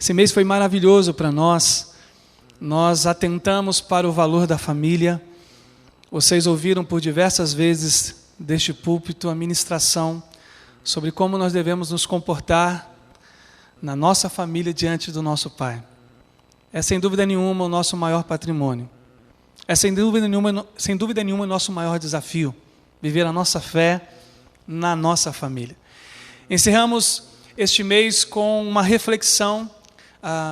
Esse mês foi maravilhoso para nós. Nós atentamos para o valor da família. Vocês ouviram por diversas vezes deste púlpito a ministração sobre como nós devemos nos comportar na nossa família diante do nosso Pai. É sem dúvida nenhuma o nosso maior patrimônio. É sem dúvida nenhuma o nosso maior desafio, viver a nossa fé na nossa família. Encerramos este mês com uma reflexão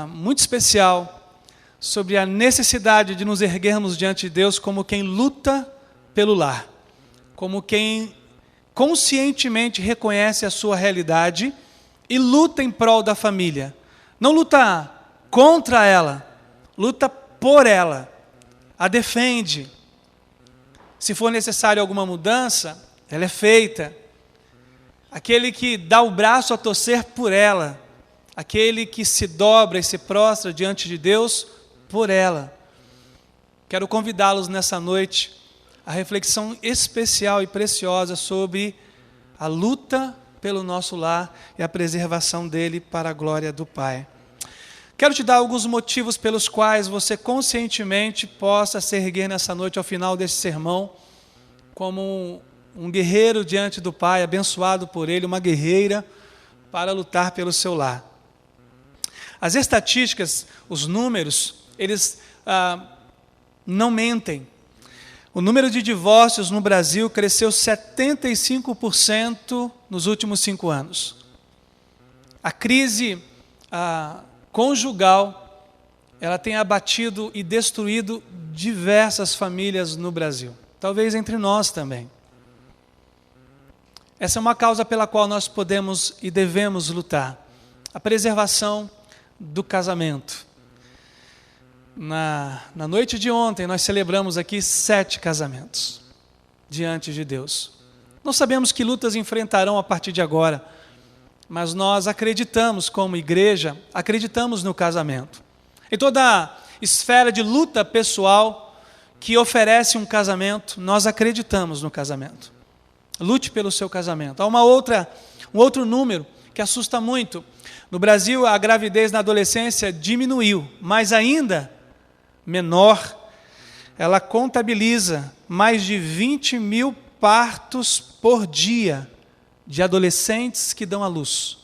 muito especial sobre a necessidade de nos erguermos diante de Deus como quem luta pelo lar, como quem conscientemente reconhece a sua realidade e luta em prol da família. Não luta contra ela, luta por ela, a defende. Se for necessário alguma mudança, ela é feita. Aquele que dá o braço a torcer por ela, aquele que se dobra e se prostra diante de Deus por ela. Quero convidá-los nessa noite a reflexão especial e preciosa sobre a luta pelo nosso lar e a preservação dele para a glória do Pai. Quero te dar alguns motivos pelos quais você conscientemente possa se erguer nessa noite ao final desse sermão como um guerreiro diante do Pai, abençoado por Ele, uma guerreira para lutar pelo seu lar. As estatísticas, os números, eles não mentem. O número de divórcios no Brasil cresceu 75% nos últimos 5 anos. A crise conjugal, ela tem abatido e destruído diversas famílias no Brasil. Talvez entre nós também. Essa é uma causa pela qual nós podemos e devemos lutar. A preservação do casamento. Na noite de ontem, nós celebramos aqui 7 casamentos diante de Deus. Não sabemos que lutas enfrentarão a partir de agora, mas nós acreditamos como igreja, acreditamos no casamento. Em toda a esfera de luta pessoal que oferece um casamento, nós acreditamos no casamento. Lute pelo seu casamento. Há um outro número que assusta muito. No Brasil, a gravidez na adolescência diminuiu, mas ainda menor, ela contabiliza mais de 20 mil partos por dia de adolescentes que dão à luz.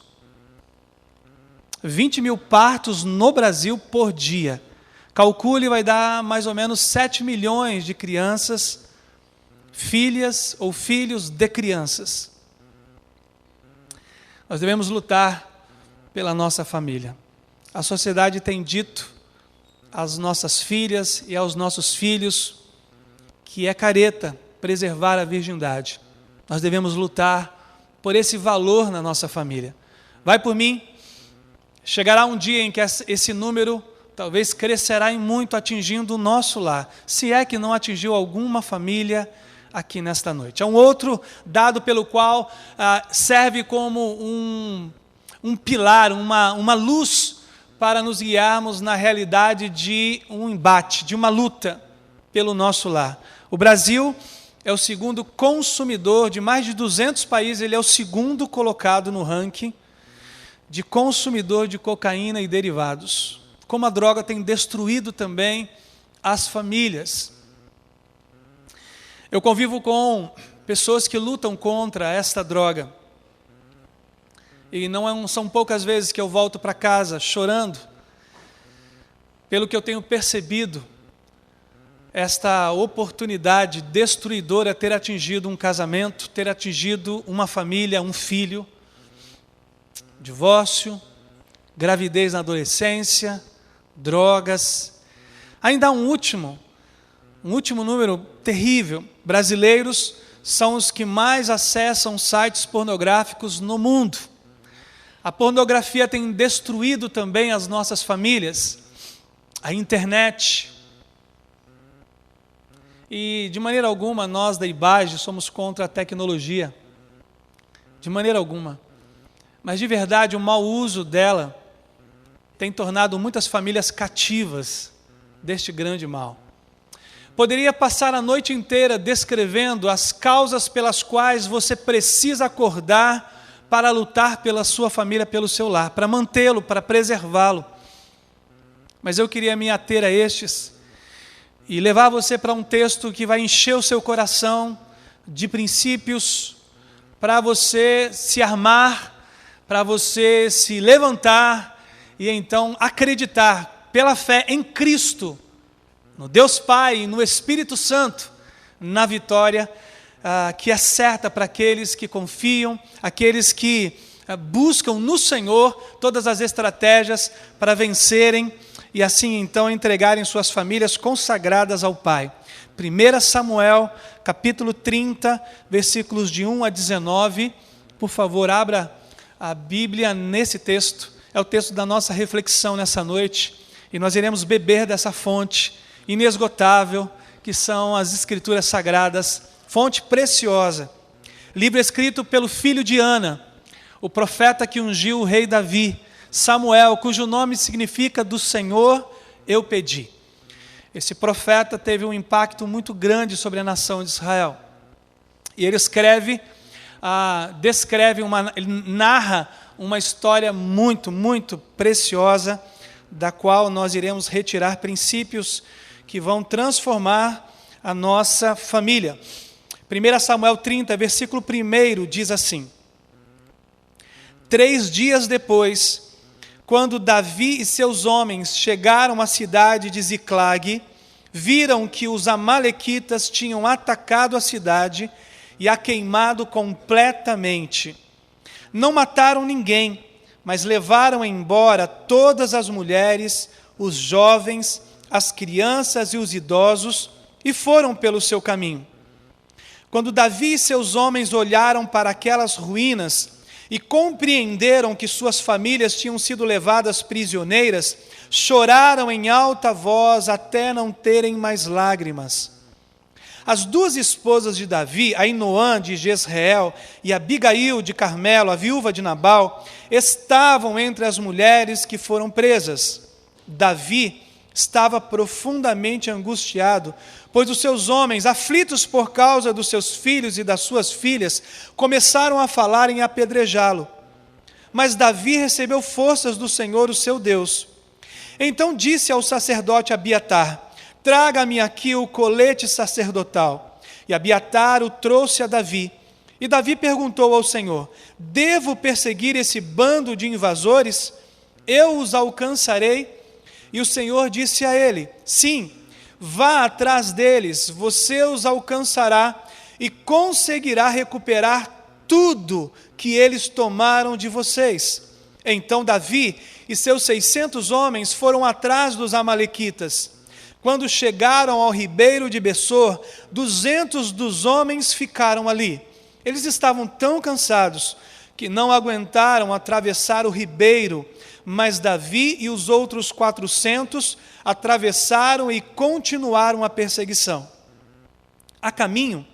20 mil partos no Brasil por dia. Calcule, vai dar mais ou menos 7 milhões de crianças, filhas ou filhos de crianças. Nós devemos lutar pela nossa família. A sociedade tem dito às nossas filhas e aos nossos filhos que é careta preservar a virgindade. Nós devemos lutar por esse valor na nossa família. Vai por mim, chegará um dia em que esse número talvez crescerá em muito, atingindo o nosso lar, se é que não atingiu alguma família aqui nesta noite. É um outro dado pelo qual serve como um pilar, uma luz para nos guiarmos na realidade de um embate, de uma luta pelo nosso lar. O Brasil é o segundo consumidor de mais de 200 países, ele é o segundo colocado no ranking de consumidor de cocaína e derivados. Como a droga tem destruído também as famílias. Eu convivo com pessoas que lutam contra esta droga. E não são poucas vezes que eu volto para casa chorando, pelo que eu tenho percebido, esta oportunidade destruidora ter atingido um casamento, ter atingido uma família, um filho, divórcio, gravidez na adolescência, drogas. Ainda há um último número terrível. Brasileiros são os que mais acessam sites pornográficos no mundo. A pornografia tem destruído também as nossas famílias, a internet. E de maneira alguma nós da IBAGE somos contra a tecnologia. De maneira alguma. Mas de verdade o mau uso dela tem tornado muitas famílias cativas deste grande mal. Poderia passar a noite inteira descrevendo as causas pelas quais você precisa acordar para lutar pela sua família, pelo seu lar, para mantê-lo, para preservá-lo. mas eu queria me ater a estes e levar você para um texto que vai encher o seu coração de princípios para você se armar, para você se levantar e então acreditar pela fé em Cristo, no Deus Pai e no Espírito Santo, na vitória que é certa para aqueles que confiam, aqueles que buscam no Senhor todas as estratégias para vencerem e assim então entregarem suas famílias consagradas ao Pai. 1 Samuel, capítulo 30, versículos de 1 a 19. Por favor, abra a Bíblia nesse texto. É o texto da nossa reflexão nessa noite. E nós iremos beber dessa fonte inesgotável, que são as Escrituras Sagradas, fonte preciosa. Livro escrito pelo filho de Ana, o profeta que ungiu o rei Davi, Samuel, cujo nome significa do Senhor eu pedi. Esse profeta teve um impacto muito grande sobre a nação de Israel. E ele ele narra uma história muito, muito preciosa, da qual nós iremos retirar princípios que vão transformar a nossa família. 1 Samuel 30, versículo 1 diz assim: 3 dias depois, quando Davi e seus homens chegaram à cidade de Ziclague, viram que os amalequitas tinham atacado a cidade e a queimado completamente. Não mataram ninguém, mas levaram embora todas as mulheres, os jovens, as crianças e os idosos, e foram pelo seu caminho. Quando Davi e seus homens olharam para aquelas ruínas e compreenderam que suas famílias tinham sido levadas prisioneiras, choraram em alta voz até não terem mais lágrimas. As 2 esposas de Davi, Ainoã de Jezreel e Abigail de Carmelo, a viúva de Nabal, estavam entre as mulheres que foram presas. Davi estava profundamente angustiado, pois os seus homens, aflitos por causa dos seus filhos e das suas filhas, começaram a falar em apedrejá-lo. Mas Davi recebeu forças do Senhor, o seu Deus. Então disse ao sacerdote Abiatar: traga-me aqui o colete sacerdotal. E Abiatar o trouxe a Davi. E Davi perguntou ao Senhor: devo perseguir esse bando de invasores? Eu os alcançarei? E o Senhor disse a ele: sim, vá atrás deles, você os alcançará e conseguirá recuperar tudo que eles tomaram de vocês. Então Davi e seus 600 homens foram atrás dos amalequitas. Quando chegaram ao ribeiro de Bessor, 200 dos homens ficaram ali. Eles estavam tão cansados que não aguentaram atravessar o ribeiro, mas Davi e os outros 400 atravessaram e continuaram a perseguição. A caminho,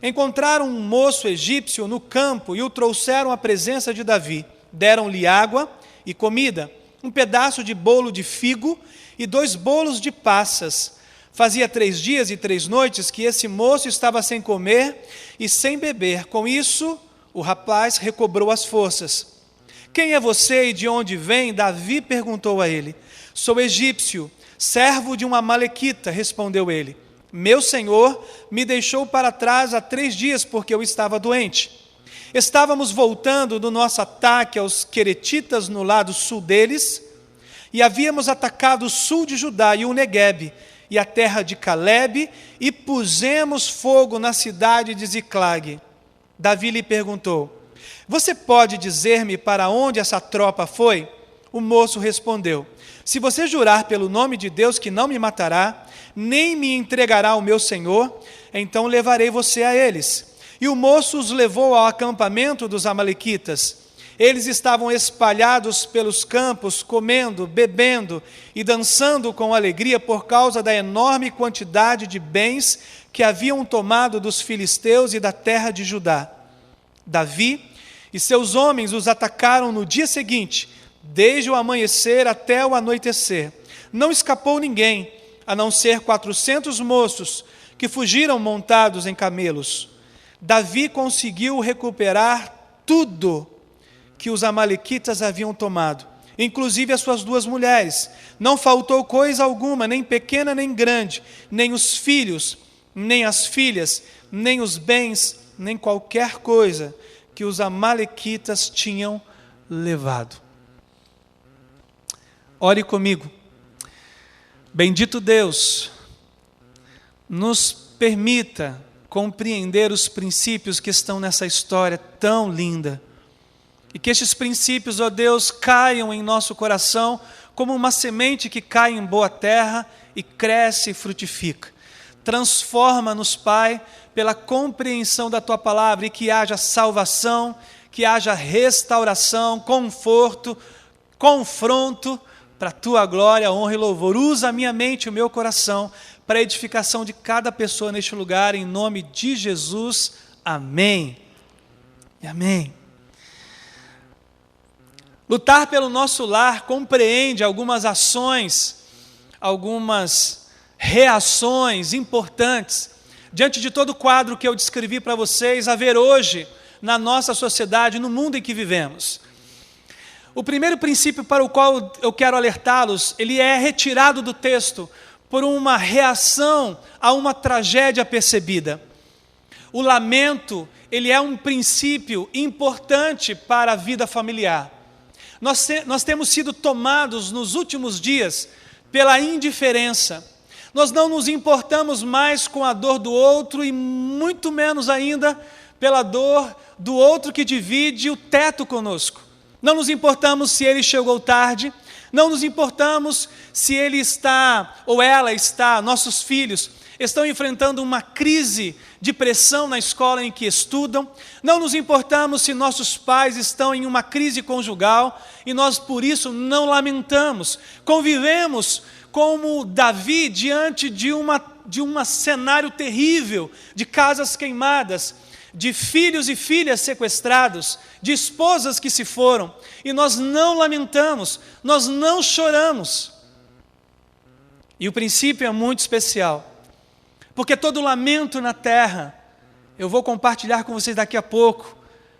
encontraram um moço egípcio no campo e o trouxeram à presença de Davi. Deram-lhe água e comida, um pedaço de bolo de figo e 2 bolos de passas. Fazia 3 dias e 3 noites que esse moço estava sem comer e sem beber. Com isso, o rapaz recobrou as forças. Quem é você e de onde vem? Davi perguntou a ele. Sou egípcio, servo de um amalequita, respondeu ele. Meu senhor me deixou para trás há 3 dias porque eu estava doente. Estávamos voltando do nosso ataque aos queretitas no lado sul deles e havíamos atacado o sul de Judá e o Neguebe e a terra de Calebe e pusemos fogo na cidade de Ziclague. Davi lhe perguntou: você pode dizer-me para onde essa tropa foi? O moço respondeu: se você jurar pelo nome de Deus que não me matará, nem me entregará ao meu senhor, então levarei você a eles. E o moço os levou ao acampamento dos amalequitas. Eles estavam espalhados pelos campos, comendo, bebendo e dançando com alegria por causa da enorme quantidade de bens que haviam tomado dos filisteus e da terra de Judá. Davi e seus homens os atacaram no dia seguinte, desde o amanhecer até o anoitecer. Não escapou ninguém, a não ser 400 moços que fugiram montados em camelos. Davi conseguiu recuperar tudo que os amalequitas haviam tomado. inclusive as suas 2 mulheres. Não faltou coisa alguma, nem pequena nem grande, nem os filhos, nem as filhas, nem os bens, nem qualquer coisa que os amalequitas tinham levado. Ore comigo. Bendito Deus, nos permita compreender os princípios que estão nessa história tão linda. E que estes princípios, ó Deus, caiam em nosso coração como uma semente que cai em boa terra e cresce e frutifica. Transforma-nos, Pai, pela compreensão da Tua palavra, e que haja salvação, que haja restauração, conforto, confronto, para a Tua glória, honra e louvor. Usa a minha mente e o meu coração para a edificação de cada pessoa neste lugar, em nome de Jesus. Amém. E amém. Lutar pelo nosso lar compreende algumas ações, algumas reações importantes, diante de todo o quadro que eu descrevi para vocês, a ver hoje na nossa sociedade, no mundo em que vivemos. O primeiro princípio para o qual eu quero alertá-los, ele é retirado do texto por uma reação a uma tragédia percebida. O lamento, ele é um princípio importante para a vida familiar. Nós temos sido tomados nos últimos dias pela indiferença. Nós não nos importamos mais com a dor do outro e muito menos ainda pela dor do outro que divide o teto conosco. Não nos importamos se ele chegou tarde, não nos importamos se ele está ou ela está, nossos filhos estão enfrentando uma crise de pressão na escola em que estudam, não nos importamos se nossos pais estão em uma crise conjugal, e nós por isso não lamentamos, convivemos como Davi diante de um cenário terrível, de casas queimadas, de filhos e filhas sequestrados, de esposas que se foram, e nós não lamentamos, nós não choramos. E o princípio é muito especial, porque todo lamento na terra, eu vou compartilhar com vocês daqui a pouco,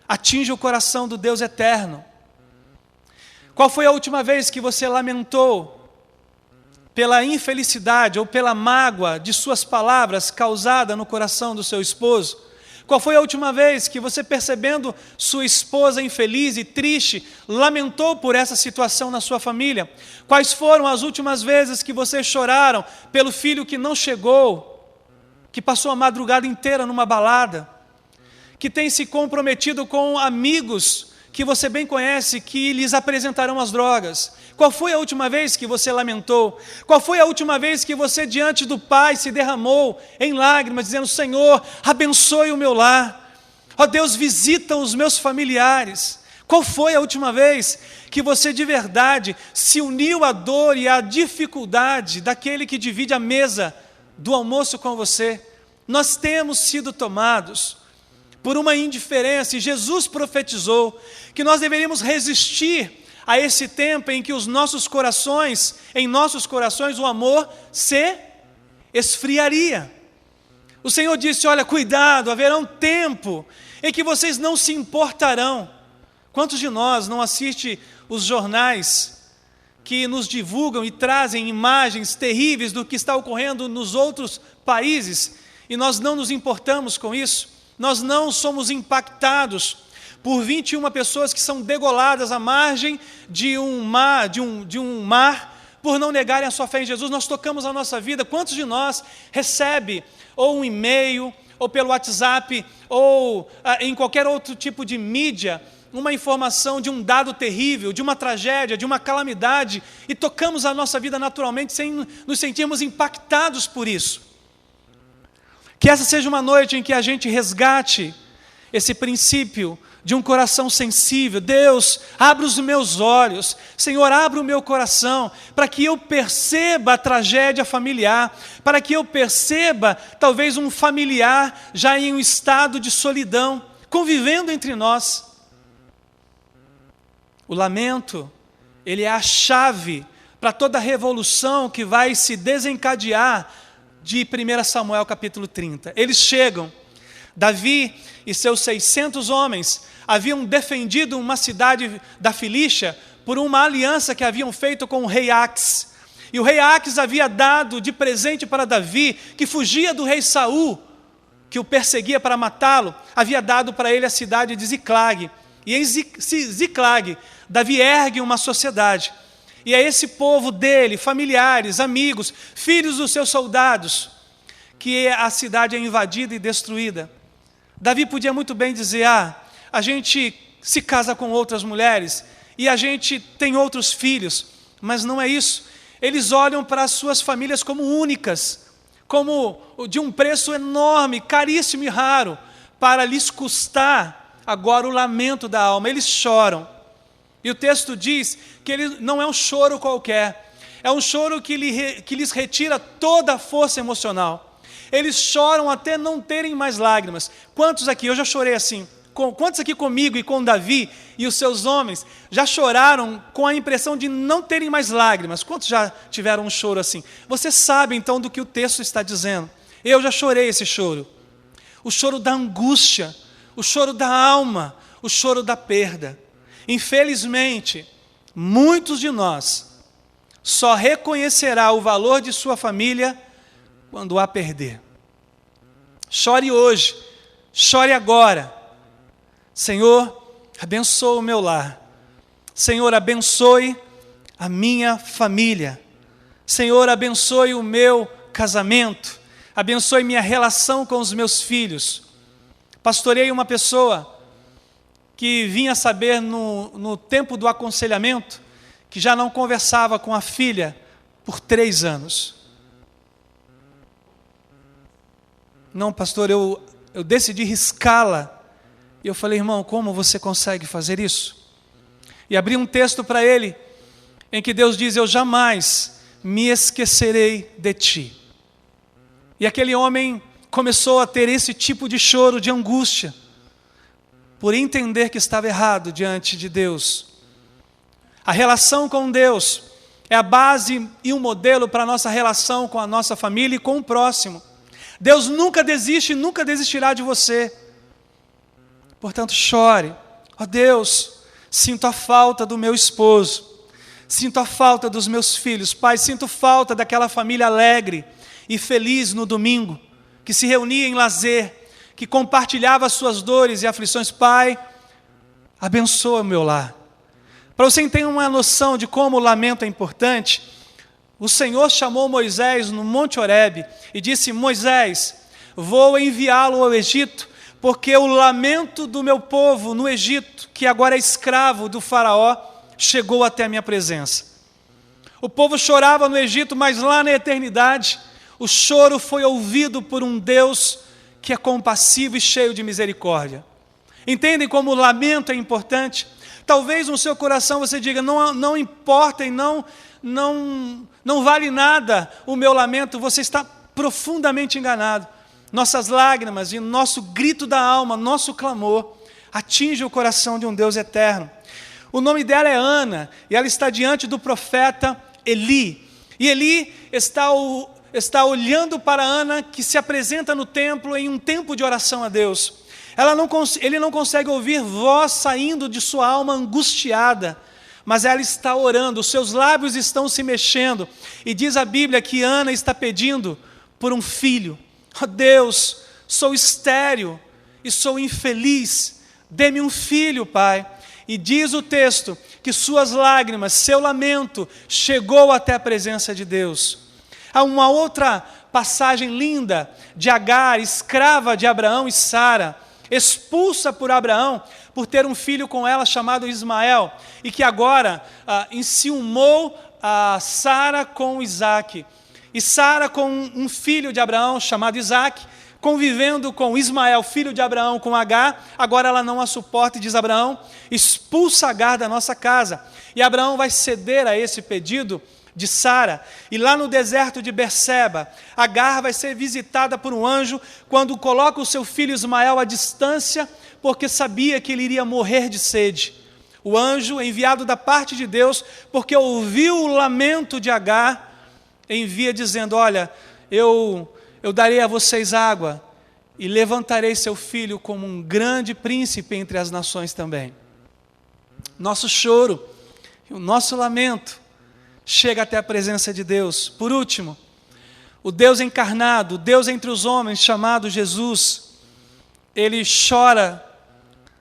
atinge o coração do Deus eterno. Qual foi a última vez que você lamentou pela infelicidade ou pela mágoa de suas palavras causada no coração do seu esposo? Qual foi a última vez que você, percebendo sua esposa infeliz e triste, lamentou por essa situação na sua família? Quais foram as últimas vezes que vocês choraram pelo filho que não chegou, que passou a madrugada inteira numa balada, que tem se comprometido com amigos que você bem conhece, que lhes apresentarão as drogas? Qual foi a última vez que você lamentou? Qual foi a última vez que você diante do Pai se derramou em lágrimas, dizendo: Senhor, abençoe o meu lar, ó Deus, visita os meus familiares? Qual foi a última vez que você de verdade se uniu à dor e à dificuldade daquele que divide a mesa do almoço com você? Nós temos sido tomados por uma indiferença, e Jesus profetizou que nós deveríamos resistir a esse tempo em que em nossos corações, o amor se esfriaria. O Senhor disse: olha, cuidado, haverá um tempo em que vocês não se importarão. Quantos de nós não assistem os jornais que nos divulgam e trazem imagens terríveis do que está ocorrendo nos outros países, e nós não nos importamos com isso? Nós não somos impactados por 21 pessoas que são degoladas à margem de um mar por não negarem a sua fé em Jesus. Nós tocamos a nossa vida. Quantos de nós recebe ou um e-mail, ou pelo WhatsApp, ou em qualquer outro tipo de mídia, uma informação de um dado terrível, de uma tragédia, de uma calamidade, e tocamos a nossa vida naturalmente sem nos sentirmos impactados por isso? Que essa seja uma noite em que a gente resgate esse princípio de um coração sensível. Deus, abre os meus olhos, Senhor, abre o meu coração, para que eu perceba a tragédia familiar, para que eu perceba talvez um familiar já em um estado de solidão, convivendo entre nós. O lamento, ele é a chave para toda a revolução que vai se desencadear de 1 Samuel capítulo 30. Eles chegam, Davi e seus 600 homens haviam defendido uma cidade da Filístia por uma aliança que haviam feito com o rei Aques. E o rei Aques havia dado de presente para Davi, que fugia do rei Saul, que o perseguia para matá-lo, havia dado para ele a cidade de Ziclag. E em Ziclag, Davi ergue uma sociedade. E é esse povo dele, familiares, amigos, filhos dos seus soldados, que a cidade é invadida e destruída. Davi podia muito bem dizer, a gente se casa com outras mulheres e a gente tem outros filhos, mas não é isso. Eles olham para as suas famílias como únicas, como de um preço enorme, caríssimo e raro, para lhes custar agora o lamento da alma. Eles choram. E o texto diz que ele não é um choro qualquer, é um choro que lhes retira toda a força emocional. Eles choram até não terem mais lágrimas. Quantos aqui, eu já chorei assim, quantos aqui comigo e com Davi e os seus homens já choraram com a impressão de não terem mais lágrimas? Quantos já tiveram um choro assim? Você sabe então do que o texto está dizendo. Eu já chorei esse choro. O choro da angústia, o choro da alma, o choro da perda. Infelizmente, muitos de nós só reconhecerá o valor de sua família quando a perder. Chore hoje, chore agora. Senhor, abençoe o meu lar. Senhor, abençoe a minha família. Senhor, abençoe o meu casamento. Abençoe minha relação com os meus filhos. Pastorei uma pessoa que vinha saber no tempo do aconselhamento que já não conversava com a filha por 3 anos. Não, pastor, eu decidi riscá-la. E eu falei, irmão, como você consegue fazer isso? E abri um texto para ele, em que Deus diz, eu jamais me esquecerei de ti. E aquele homem começou a ter esse tipo de choro, de angústia, por entender que estava errado diante de Deus. A relação com Deus é a base e um modelo para a nossa relação com a nossa família e com o próximo. Deus nunca desiste e nunca desistirá de você. Portanto, chore. Ó Deus, sinto a falta do meu esposo. Sinto a falta dos meus filhos. Pai, sinto falta daquela família alegre e feliz no domingo, que se reunia em lazer, que compartilhava as suas dores e aflições. Pai, abençoa o meu lar. Para você ter uma noção de como o lamento é importante, o Senhor chamou Moisés no Monte Horebe e disse, Moisés, vou enviá-lo ao Egito, porque o lamento do meu povo no Egito, que agora é escravo do faraó, chegou até a minha presença. O povo chorava no Egito, mas lá na eternidade, o choro foi ouvido por um Deus que é compassivo e cheio de misericórdia. Entendem como o lamento é importante? Talvez no seu coração você diga, não importa e não vale nada o meu lamento. Você está profundamente enganado. Nossas lágrimas e nosso grito da alma, nosso clamor, atinge o coração de um Deus eterno. O nome dela é Ana, e ela está diante do profeta Eli. E Eli está olhando para Ana, que se apresenta no templo em um tempo de oração a Deus. Ele não consegue ouvir voz saindo de sua alma angustiada, mas ela está orando, os seus lábios estão se mexendo, e diz a Bíblia que Ana está pedindo por um filho. Oh Deus, sou estéril e sou infeliz, dê-me um filho, Pai. E diz o texto que suas lágrimas, seu lamento, chegou até a presença de Deus. Há uma outra passagem linda de Agar, escrava de Abraão e Sara, expulsa por Abraão por ter um filho com ela chamado Ismael, e que agora enciumou a Sara com Isaac. E Sara com um filho de Abraão chamado Isaac, convivendo com Ismael, filho de Abraão, com Agar, agora ela não a suporta e diz, Abraão, expulsa Agar da nossa casa. E Abraão vai ceder a esse pedido de Sara, e lá no deserto de Berseba, Agar vai ser visitada por um anjo, quando coloca o seu filho Ismael à distância, porque sabia que ele iria morrer de sede. O anjo, enviado da parte de Deus, porque ouviu o lamento de Agar, envia dizendo, olha, eu darei a vocês água, e levantarei seu filho como um grande príncipe entre as nações também. Nosso choro o nosso lamento chega até a presença de Deus. Por último, o Deus encarnado, o Deus entre os homens, chamado Jesus, ele chora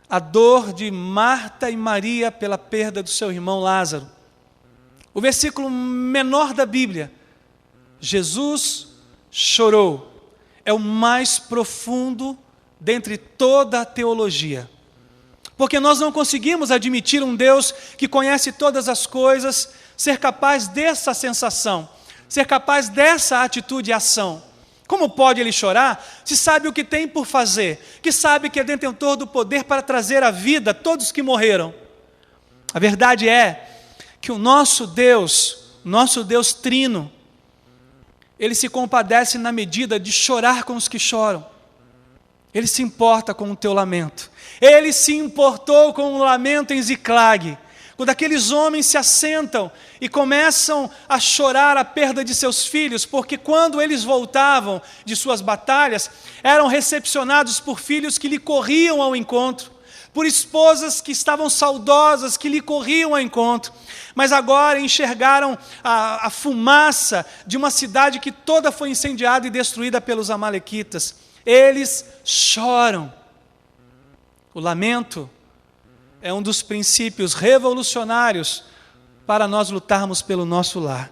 a dor de Marta e Maria pela perda do seu irmão Lázaro. O versículo menor da Bíblia, Jesus chorou, é o mais profundo dentre toda a teologia. Porque nós não conseguimos admitir um Deus que conhece todas as coisas, ser capaz dessa sensação, ser capaz dessa atitude e ação. Como pode ele chorar se sabe o que tem por fazer, que sabe que é detentor do poder para trazer à vida todos que morreram? A verdade é que o nosso Deus trino, ele se compadece na medida de chorar com os que choram. Ele se importa com o teu lamento. Ele se importou com o lamento em Ziclag, quando aqueles homens se assentam e começam a chorar a perda de seus filhos, porque quando eles voltavam de suas batalhas, eram recepcionados por filhos que lhe corriam ao encontro, por esposas que estavam saudosas, que lhe corriam ao encontro, mas agora enxergaram a fumaça de uma cidade que toda foi incendiada e destruída pelos amalequitas. Eles choram. O lamento é um dos princípios revolucionários para nós lutarmos pelo nosso lar.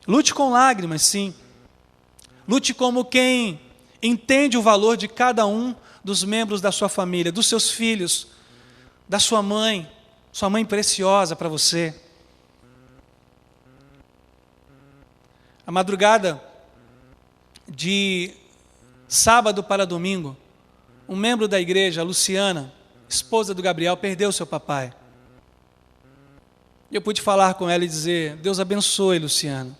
Lute com lágrimas, sim. Lute como quem entende o valor de cada um dos membros da sua família, dos seus filhos, da sua mãe preciosa para você. A madrugada de sábado para domingo, um membro da igreja, Luciana, esposa do Gabriel, perdeu seu papai. Eu pude falar com ela e dizer: Deus abençoe, Luciana.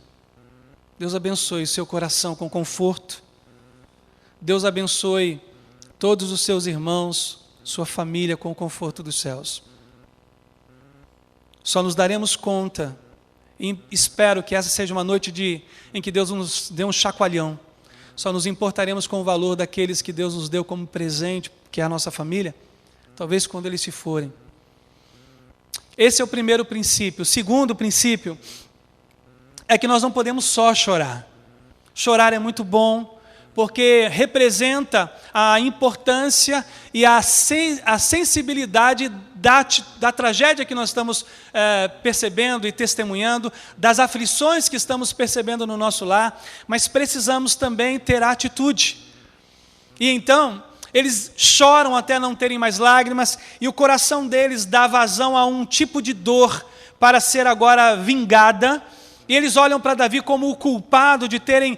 Deus abençoe seu coração com conforto. Deus abençoe todos os seus irmãos, sua família com o conforto dos céus. Só nos daremos conta, e espero que essa seja uma noite em que Deus nos dê um chacoalhão. Só nos importaremos com o valor daqueles que Deus nos deu como presente, que é a nossa família, talvez quando eles se forem. Esse é o primeiro princípio. O segundo princípio é que nós não podemos só chorar. Chorar é muito bom, porque representa a importância e a sensibilidade da tragédia que nós estamos percebendo e testemunhando, das aflições que estamos percebendo no nosso lar, mas precisamos também ter atitude. E então, eles choram até não terem mais lágrimas, e o coração deles dá vazão a um tipo de dor para ser agora vingada. E eles olham para Davi como o culpado de terem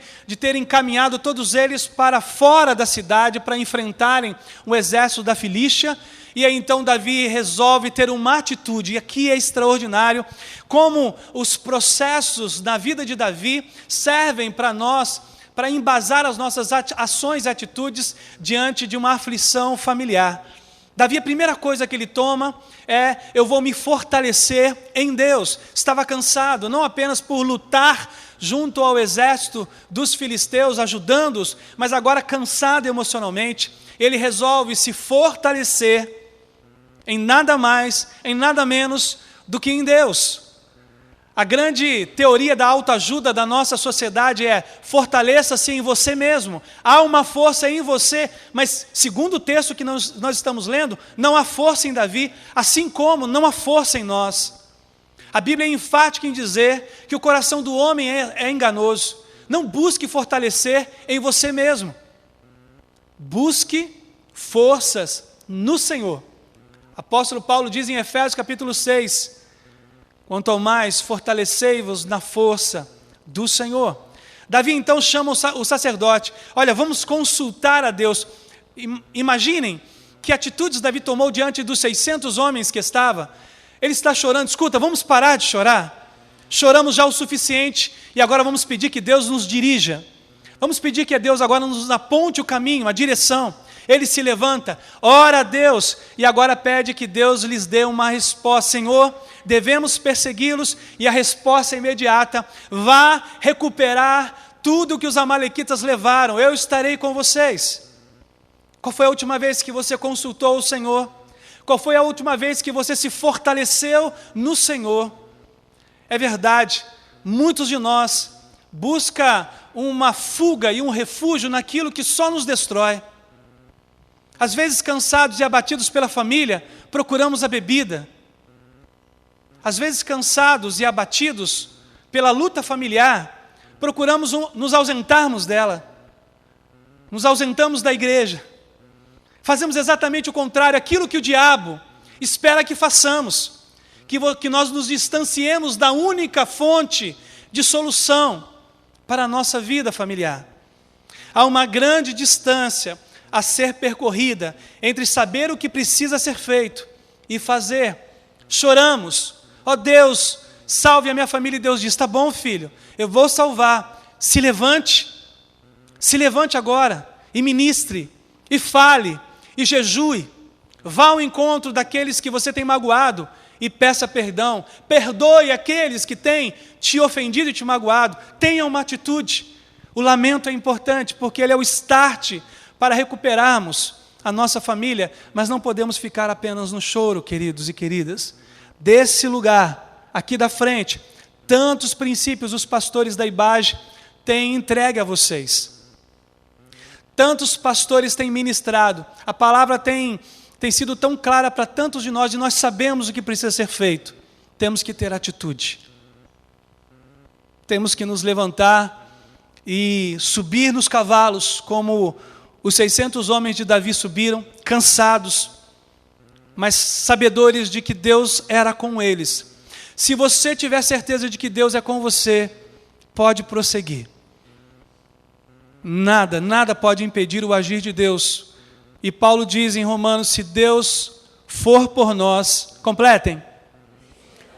caminhado todos eles para fora da cidade para enfrentarem o exército da Filístia. E aí então Davi resolve ter uma atitude, e aqui é extraordinário como os processos na vida de Davi servem para nós, para embasar as nossas ações e atitudes diante de uma aflição familiar. Davi, a primeira coisa que ele toma é: eu vou me fortalecer em Deus. Estava cansado, não apenas por lutar junto ao exército dos filisteus, ajudando-os, mas agora cansado emocionalmente, ele resolve se fortalecer em nada mais, em nada menos do que em Deus. A grande teoria da autoajuda da nossa sociedade é: fortaleça-se em você mesmo. Há uma força em você, mas segundo o texto que nós estamos lendo, não há força em Davi, assim como não há força em nós. A Bíblia é enfática em dizer que o coração do homem é enganoso. Não busque fortalecer em você mesmo. Busque forças no Senhor. Apóstolo Paulo diz em Efésios capítulo 6, quanto ao mais, fortalecei-vos na força do Senhor. Davi então chama o sacerdote: olha, vamos consultar a Deus. Imaginem que atitudes Davi tomou diante dos 600 homens que estava. Ele está chorando: escuta, vamos parar de chorar? Choramos já o suficiente e agora vamos pedir que Deus nos dirija. Vamos pedir que Deus agora nos aponte o caminho, a direção. Ele se levanta, ora a Deus e agora pede que Deus lhes dê uma resposta. Senhor, devemos persegui-los, e a resposta é imediata: vá recuperar tudo que os amalequitas levaram, eu estarei com vocês. Qual foi a última vez que você consultou o Senhor? Qual foi a última vez que você se fortaleceu no Senhor? é verdade, muitos de nós buscam uma fuga e um refúgio naquilo que só nos destrói. Às vezes, cansados e abatidos pela família, procuramos a bebida. Às vezes, cansados e abatidos pela luta familiar, procuramos nos ausentarmos dela. Nos ausentamos da igreja. Fazemos exatamente o contrário, aquilo que o diabo espera que façamos. Que nós nos distanciemos da única fonte de solução para a nossa vida familiar. Há uma grande distância a ser percorrida entre saber o que precisa ser feito e fazer. Choramos, ó Deus, salve a minha família, e Deus diz, tá bom, filho, eu vou salvar, se levante agora, e ministre, e fale, e jejue, vá ao encontro daqueles que você tem magoado, e peça perdão, perdoe aqueles que têm te ofendido e te magoado, tenha uma atitude. O lamento é importante, porque ele é o start para recuperarmos a nossa família, mas não podemos ficar apenas no choro, queridos e queridas. Desse lugar, aqui da frente, tantos princípios os pastores da IBAGE têm entregue a vocês. Tantos pastores têm ministrado, a palavra tem sido tão clara para tantos de nós, e nós sabemos o que precisa ser feito. Temos que ter atitude. Temos que nos levantar e subir nos cavalos, como os 600 homens de Davi subiram, cansados, mas sabedores de que Deus era com eles. Se você tiver certeza de que Deus é com você, pode prosseguir. Nada pode impedir o agir de Deus. E Paulo diz em Romanos, se Deus for por nós, completem,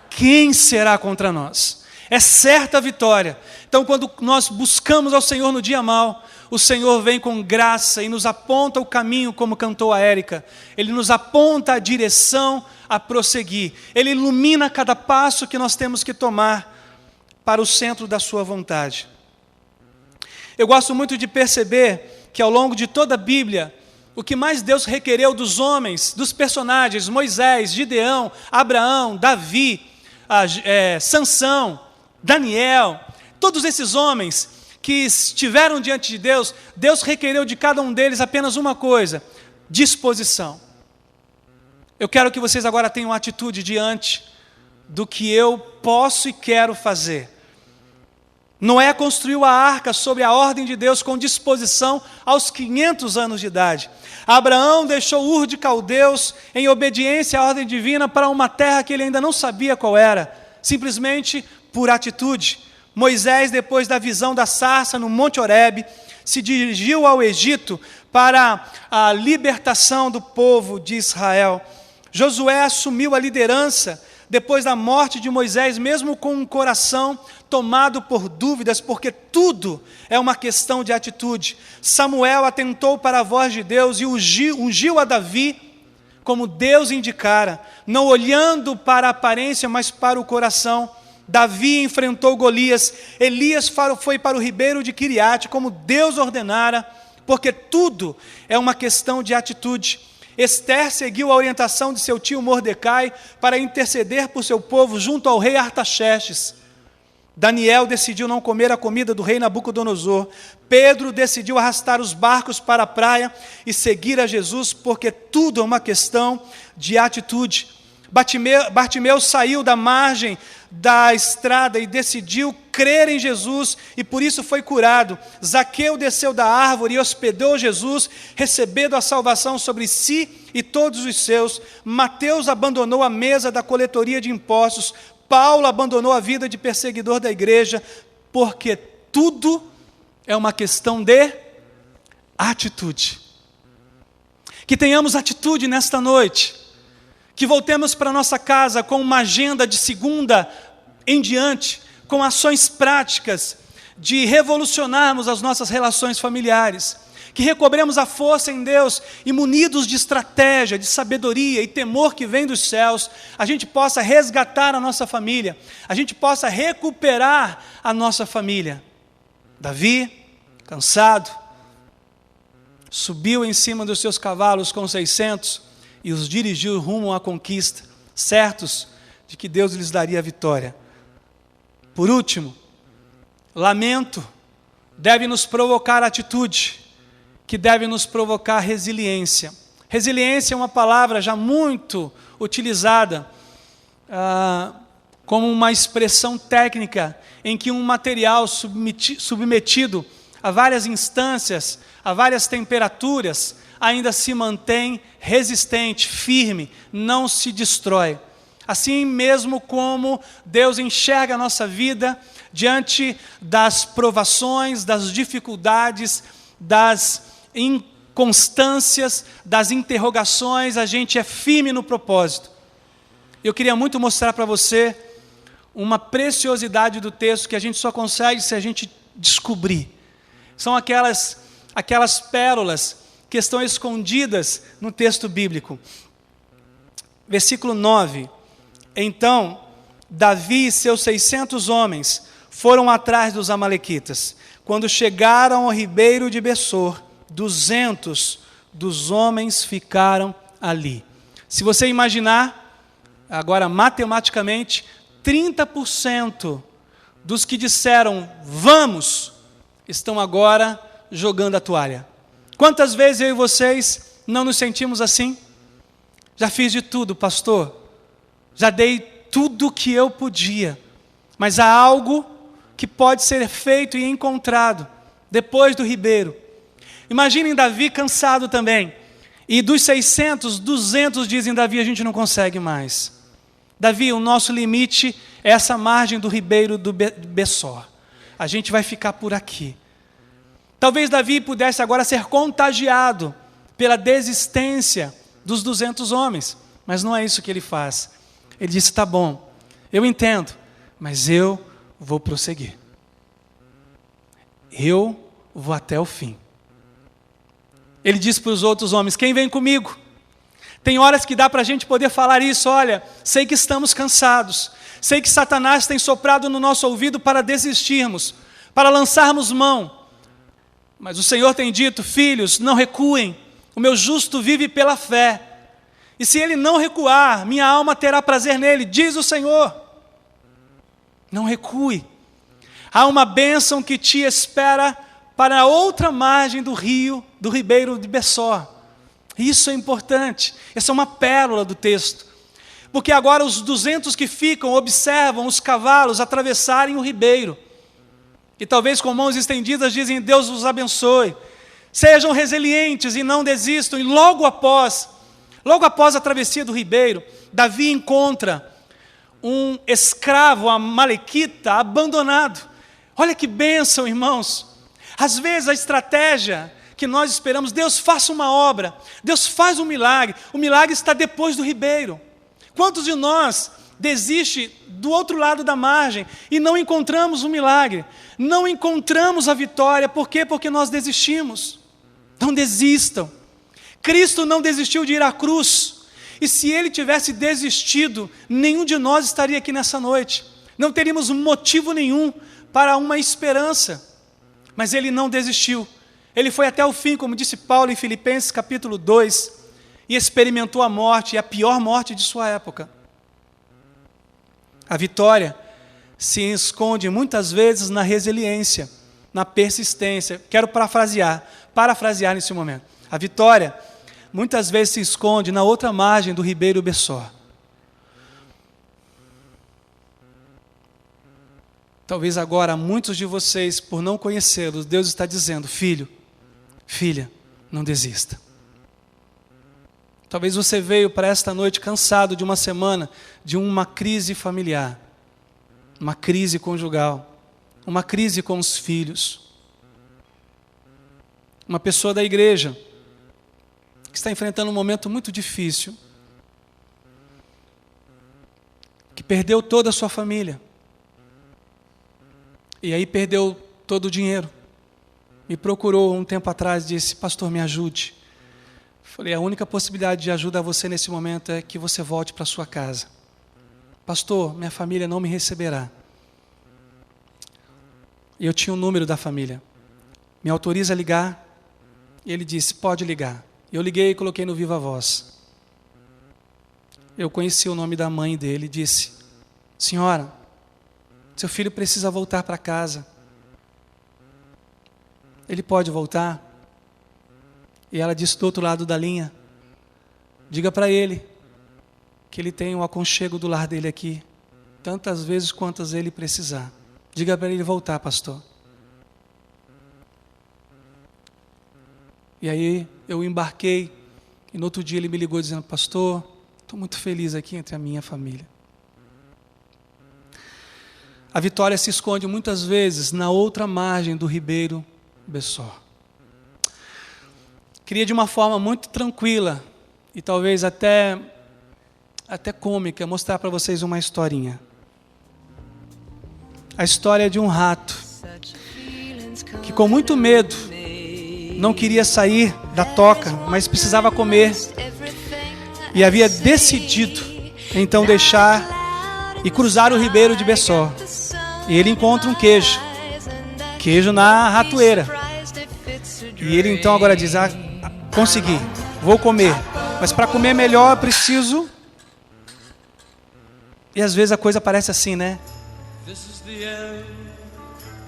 quem será contra nós? É certa a vitória. Então, quando nós buscamos ao Senhor no dia mau, o Senhor vem com graça e nos aponta o caminho, como cantou a Érica. Ele nos aponta a direção a prosseguir. Ele ilumina cada passo que nós temos que tomar para o centro da sua vontade. Eu gosto muito de perceber que ao longo de toda a Bíblia, o que mais Deus requereu dos homens, dos personagens, Moisés, Gideão, Abraão, Davi, Sansão, Daniel, todos esses homens que estiveram diante de Deus, Deus requereu de cada um deles apenas uma coisa: disposição. Eu quero que vocês agora tenham atitude diante do que eu posso e quero fazer. Noé construiu a arca sob a ordem de Deus com disposição aos 500 anos de idade. Abraão deixou Ur de Caldeus em obediência à ordem divina para uma terra que ele ainda não sabia qual era, simplesmente por atitude. Moisés, depois da visão da sarça no Monte Horebe, se dirigiu ao Egito para a libertação do povo de Israel. Josué assumiu a liderança depois da morte de Moisés, mesmo com um coração tomado por dúvidas, porque tudo é uma questão de atitude. Samuel atentou para a voz de Deus e ungiu a Davi como Deus indicara, não olhando para a aparência, mas para o coração. Davi enfrentou Golias, Elias foi para o ribeiro de Quiriate, como Deus ordenara, porque tudo é uma questão de atitude. Ester seguiu a orientação de seu tio Mordecai para interceder por seu povo junto ao rei Artaxerxes. Daniel decidiu não comer a comida do rei Nabucodonosor. Pedro decidiu arrastar os barcos para a praia e seguir a Jesus, porque tudo é uma questão de atitude. Bartimeu saiu da margem da estrada e decidiu crer em Jesus, e por isso foi curado. Zaqueu desceu da árvore e hospedou Jesus, recebendo a salvação sobre si e todos os seus. Mateus abandonou a mesa da coletoria de impostos. Paulo abandonou a vida de perseguidor da igreja, porque tudo é uma questão de atitude. Que tenhamos atitude nesta noite, que voltemos para nossa casa com uma agenda de segunda em diante, com ações práticas de revolucionarmos as nossas relações familiares, que recobremos a força em Deus e, munidos de estratégia, de sabedoria e temor que vem dos céus, a gente possa resgatar a nossa família, a gente possa recuperar a nossa família. Davi, cansado, subiu em cima dos seus cavalos com 600 e os dirigiu rumo à conquista, certos de que Deus lhes daria a vitória. Por último, lamento deve nos provocar atitude, que deve nos provocar resiliência. Resiliência é uma palavra já muito utilizada como uma expressão técnica em que um material submetido a várias instâncias, a várias temperaturas, ainda se mantém resistente, firme, não se destrói. Assim mesmo como Deus enxerga a nossa vida diante das provações, das dificuldades, das inconstâncias, das interrogações, a gente é firme no propósito. Eu queria muito mostrar para você uma preciosidade do texto que a gente só consegue se a gente descobrir. São aquelas pérolas que estão escondidas no texto bíblico. Versículo 9. Então, Davi e seus 600 homens foram atrás dos amalequitas. Quando chegaram ao ribeiro de Bessor, 200 dos homens ficaram ali. Se você imaginar, agora matematicamente, 30% dos que disseram vamos, estão agora jogando a toalha. Quantas vezes eu e vocês não nos sentimos assim? Já fiz de tudo, pastor. Já dei tudo o que eu podia. Mas há algo que pode ser feito e encontrado depois do ribeiro. Imaginem Davi cansado também. E dos 600, 200 dizem, Davi, a gente não consegue mais. Davi, o nosso limite é essa margem do ribeiro do Bessor. A gente vai ficar por aqui. Talvez Davi pudesse agora ser contagiado pela desistência dos 200 homens. Mas não é isso que ele faz. Ele disse, tá bom, eu entendo, mas eu vou prosseguir. Eu vou até o fim. Ele disse para os outros homens, quem vem comigo? Tem horas que dá para a gente poder falar isso, olha, sei que estamos cansados, sei que Satanás tem soprado no nosso ouvido para desistirmos, para lançarmos mão. Mas o Senhor tem dito, filhos, não recuem, o meu justo vive pela fé. E se ele não recuar, minha alma terá prazer nele, diz o Senhor. Não recue. Há uma bênção que te espera para a outra margem do rio, do ribeiro de Bessor. Isso é importante. Essa é uma pérola do texto. Porque agora os 200 que ficam observam os cavalos atravessarem o ribeiro. E talvez com mãos estendidas dizem, Deus os abençoe. Sejam resilientes e não desistam. E logo após a travessia do ribeiro, Davi encontra um escravo amalequita abandonado. Olha que bênção, irmãos. Às vezes a estratégia que nós esperamos, Deus faça uma obra, Deus faz um milagre, o milagre está depois do ribeiro. Quantos de nós desiste do outro lado da margem e não encontramos o milagre, não encontramos a vitória, por quê? Porque nós desistimos. Não desistam. Cristo não desistiu de ir à cruz, e se Ele tivesse desistido, nenhum de nós estaria aqui nessa noite, não teríamos motivo nenhum para uma esperança, mas Ele não desistiu, Ele foi até o fim, como disse Paulo em Filipenses capítulo 2, e experimentou a morte, e a pior morte de sua época. A vitória se esconde muitas vezes na resiliência, na persistência. Quero parafrasear nesse momento. A vitória muitas vezes se esconde na outra margem do ribeiro Bessor. Talvez agora muitos de vocês, por não conhecê-los, Deus está dizendo, filho, filha, não desista. Talvez você veio para esta noite cansado de uma semana, de uma crise familiar, uma crise conjugal, uma crise com os filhos. Uma pessoa da igreja que está enfrentando um momento muito difícil, que perdeu toda a sua família, e aí perdeu todo o dinheiro, me procurou um tempo atrás e disse, pastor, me ajude. Falei, a única possibilidade de ajuda a você nesse momento é que você volte para sua casa. Pastor, minha família não me receberá. E eu tinha o número da família. Me autoriza a ligar? E ele disse, pode ligar. Eu liguei e coloquei no Viva Voz. Eu conheci o nome da mãe dele e disse, senhora, Seu filho precisa voltar para casa. Ele pode voltar? E ela disse do outro lado da linha: diga para ele que ele tem o aconchego do lar dele aqui, tantas vezes quantas ele precisar. Diga para ele voltar, pastor. E aí eu embarquei, e no outro dia ele me ligou dizendo: pastor, estou muito feliz aqui entre a minha família. A vitória se esconde muitas vezes na outra margem do Ribeiro Bessó. Queria de uma forma muito tranquila e talvez até cômica mostrar para vocês uma historinha. A história de um rato que, com muito medo, não queria sair da toca, mas precisava comer, e havia decidido então deixar e cruzar o Ribeiro de Bessó. E ele encontra um queijo na ratoeira, e ele então agora diz: consegui, vou comer, mas para comer melhor eu preciso. E às vezes a coisa parece assim, né?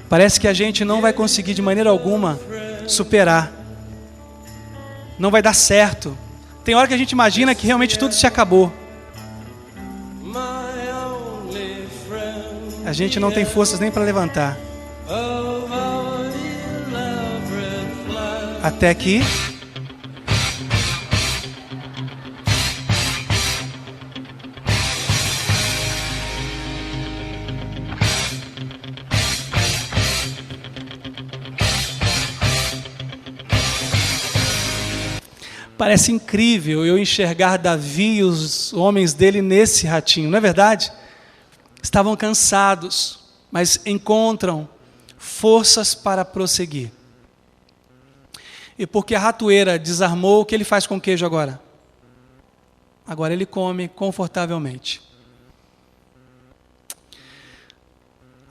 Parece que a gente não vai conseguir de maneira alguma superar, não vai dar certo. Tem hora que a gente imagina que realmente tudo se acabou. A gente não tem forças nem para levantar. Até que parece incrível eu enxergar Davi e os homens dele nesse ratinho, não é verdade? Estavam cansados, mas encontram forças para prosseguir. E porque a ratoeira desarmou, o que ele faz com o queijo agora? Agora ele come confortavelmente.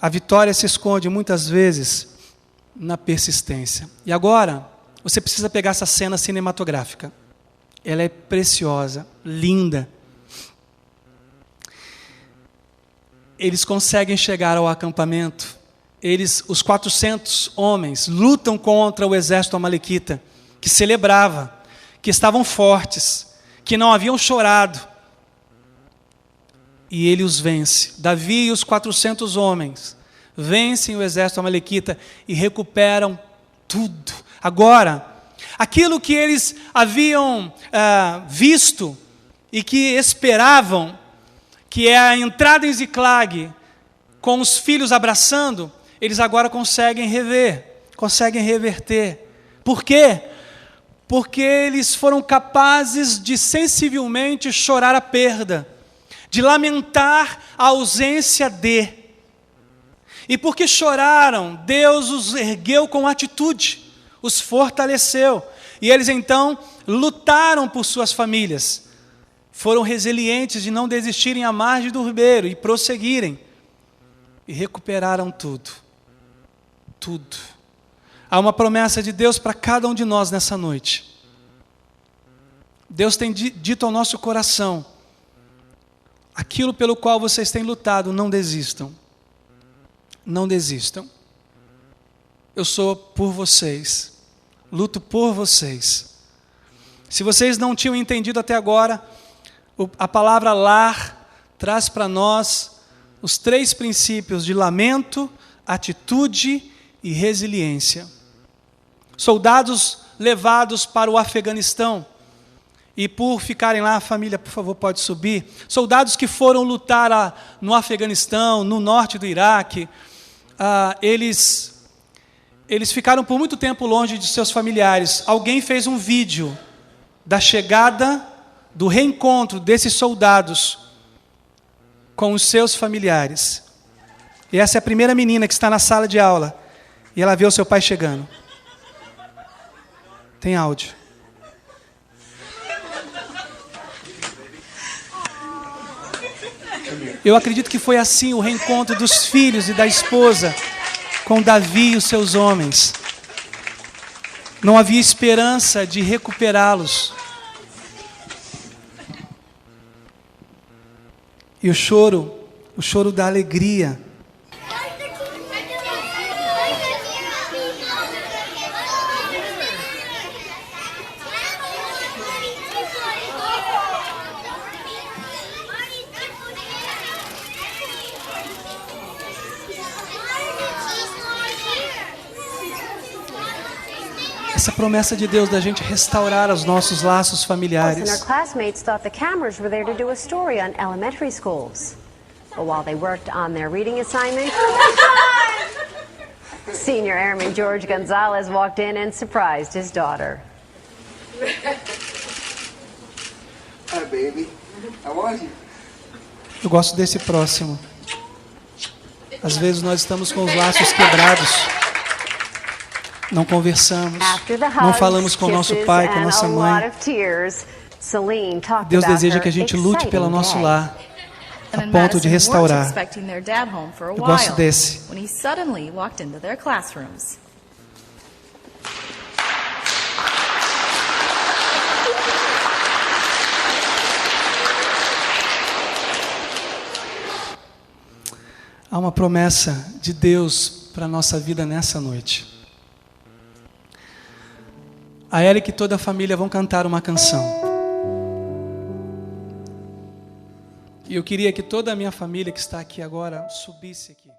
A vitória se esconde muitas vezes na persistência. E agora, você precisa pegar essa cena cinematográfica. Ela é preciosa, linda. Eles conseguem chegar ao acampamento. Os 400 homens, lutam contra o exército amalequita, que celebrava, que estavam fortes, que não haviam chorado. E ele os vence. Davi e os 400 homens vencem o exército amalequita e recuperam tudo. Agora, aquilo que eles haviam visto e que esperavam, que é a entrada em Ziclag, com os filhos abraçando, eles agora conseguem reverter. Por quê? Porque eles foram capazes de sensivelmente chorar a perda, de lamentar a ausência de. E porque choraram, Deus os ergueu com atitude, os fortaleceu. E eles então lutaram por suas famílias. Foram resilientes de não desistirem à margem do ribeiro e prosseguirem. E recuperaram tudo. Tudo. Há uma promessa de Deus para cada um de nós nessa noite. Deus tem dito ao nosso coração: aquilo pelo qual vocês têm lutado, não desistam. Não desistam. Eu sou por vocês. Luto por vocês. Se vocês não tinham entendido até agora, a palavra lar traz para nós os 3 princípios de lamento, atitude e resiliência. Soldados levados para o Afeganistão, e por ficarem lá, a família, por favor, pode subir. Soldados que foram lutar no Afeganistão, no norte do Iraque, eles ficaram por muito tempo longe de seus familiares. Alguém fez um vídeo da chegada, do reencontro desses soldados com os seus familiares. E essa é a primeira menina que está na sala de aula. E ela vê o seu pai chegando. Tem áudio. Eu acredito que foi assim o reencontro dos filhos e da esposa com Davi e os seus homens. Não havia esperança de recuperá-los. E o choro da alegria essa promessa de Deus da gente restaurar os nossos laços And familiares. our classmates thought the cameras were there to do a story on elementary schools. But while they worked on their reading assignment, senior airman George Gonzalez walked in and surprised his daughter. Hi, baby. How are you? Eu gosto desse próximo. Às vezes nós estamos com os laços quebrados. Não conversamos. After the Não hugs, falamos com o nosso kisses, pai, com a and nossa a mãe. lot of tears, Celine talked Deus about deseja her que a gente lute pelo exciting nosso day. lar, And a in ponto de Madison, restaurar. weren't expecting their dad home for a Eu gosto while desse. when he suddenly walked into their classrooms. Há uma promessa de Deus para a nossa vida nessa noite. A Eric e toda a família vão cantar uma canção. E eu queria que toda a minha família que está aqui agora subisse aqui.